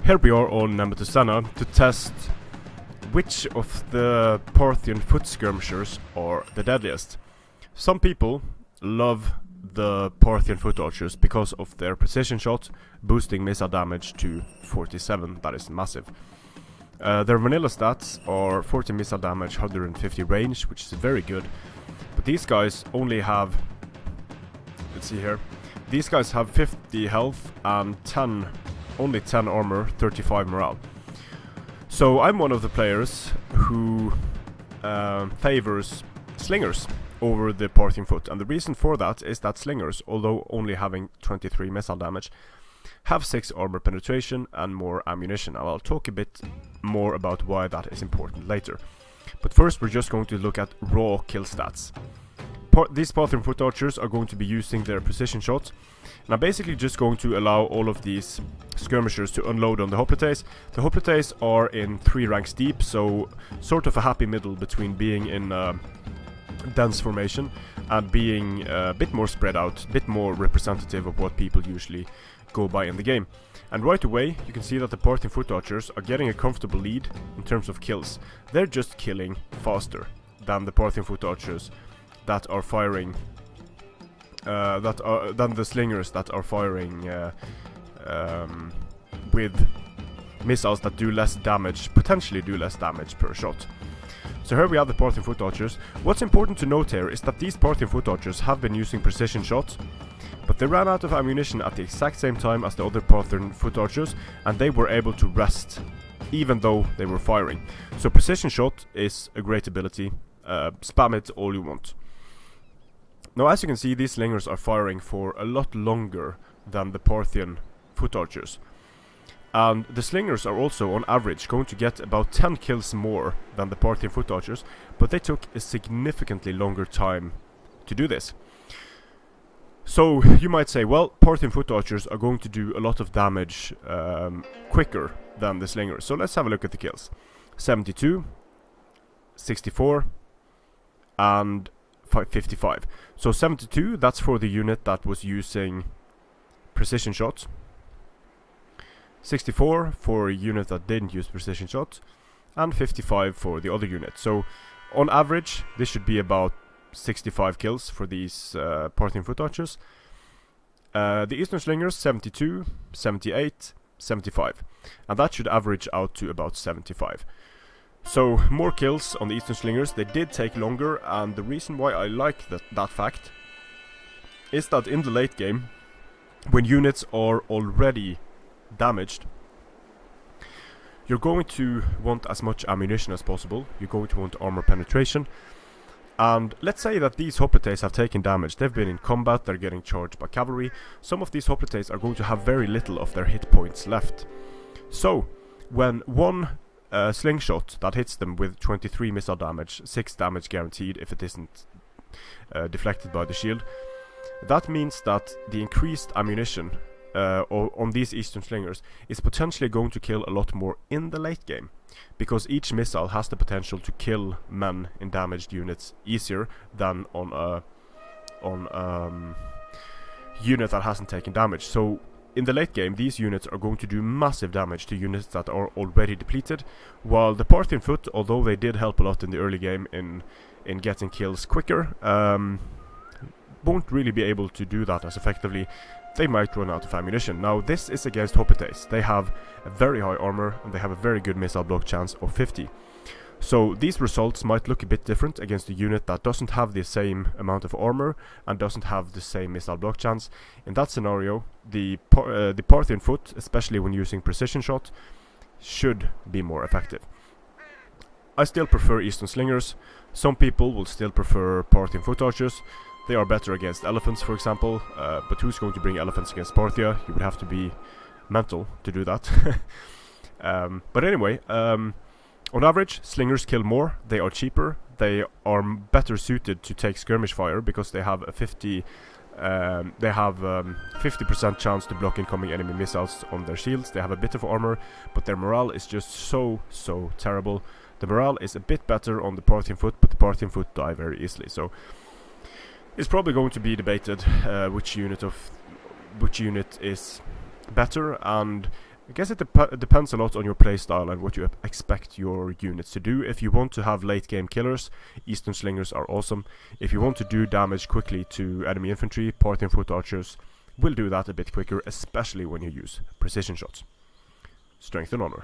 Here we are on Nemetusena to test which of the Parthian foot skirmishers are the deadliest. Some people love the Parthian foot archers because of their precision shot, boosting missile damage to 47, that is massive. Their vanilla stats are 40 missile damage, 150 range, which is very good. But these guys only have, let's see here, these guys have 50 health and only 10 armor, 35 morale. So I'm one of the players who favors Slingers over the Parthian foot, and the reason for that is that Slingers, although only having 23 missile damage, have 6 armor penetration and more ammunition, and I'll talk a bit more about why that is important later. But first we're just going to look at raw kill stats. These Parthian foot archers are going to be using their precision shots, and I'm basically just going to allow all of these skirmishers to unload on the hoplites. The hoplites are in 3 ranks deep, so sort of a happy middle between being in dense formation and being a bit more spread out, a bit more representative of what people usually go by in the game. And right away you can see that the Parthian foot archers are getting a comfortable lead in terms of kills. They're just killing faster than the Parthian foot archers that are firing than the slingers that are firing with missiles that do less damage, potentially do less damage per shot. So here we have the Parthian foot archers. What's important to note here is that these Parthian foot archers have been using precision shots, but they ran out of ammunition at the exact same time as the other Parthian foot archers, and they were able to rest even though they were firing. So precision shot is a great ability. Spam it all you want. Now, as you can see, these slingers are firing for a lot longer than the Parthian foot archers. And the slingers are also, on average, going to get about 10 kills more than the Parthian foot archers, but they took a significantly longer time to do this. So, you might say, well, Parthian foot archers are going to do a lot of damage quicker than the slingers. So let's have a look at the kills. 72, 64, and 55. So 72, that's for the unit that was using precision shots. 64 for a unit that didn't use precision shots, and 55 for the other unit. So on average this should be about 65 kills for these Parthian foot archers. The Eastern Slingers 72, 78, 75, and that should average out to about 75. So more kills on the Eastern Slingers. They did take longer, and the reason why I like that fact is that in the late game, when units are already damaged, you're going to want as much ammunition as possible. You're going to want armor penetration. And let's say that these hoplites have taken damage. They've been in combat, they're getting charged by cavalry. Some of these hoplites are going to have very little of their hit points left. So when one slingshot that hits them with 23 missile damage, 6 damage guaranteed if it isn't deflected by the shield, that means that the increased ammunition on these Eastern Slingers is potentially going to kill a lot more in the late game, because each missile has the potential to kill men in damaged units easier than on a unit that hasn't taken damage. So in the late game, these units are going to do massive damage to units that are already depleted, while the Parthian foot, although they did help a lot in the early game in getting kills quicker, won't really be able to do that as effectively. They might run out of ammunition. Now this is against hoplites. They have a very high armor and they have a very good missile block chance of 50. So these results might look a bit different against a unit that doesn't have the same amount of armor and doesn't have the same missile block chance. In that scenario, the Parthian foot, especially when using precision shot, should be more effective. I still prefer Eastern Slingers. Some people will still prefer Parthian foot archers. They are better against elephants, for example, but who's going to bring elephants against Parthia? You would have to be mental to do that. But anyway, on average, slingers kill more, they are cheaper, they are better suited to take skirmish fire because they have a 50% chance to block incoming enemy missiles on their shields. They have a bit of armor, but their morale is just so terrible. The morale is a bit better on the Parthian foot, but the Parthian foot die very easily. So it's probably going to be debated which unit is better, and I guess it depends a lot on your playstyle and what you expect your units to do. If you want to have late game killers, Eastern Slingers are awesome. If you want to do damage quickly to enemy infantry, Parthian foot archers will do that a bit quicker, especially when you use precision shots. Strength and honor.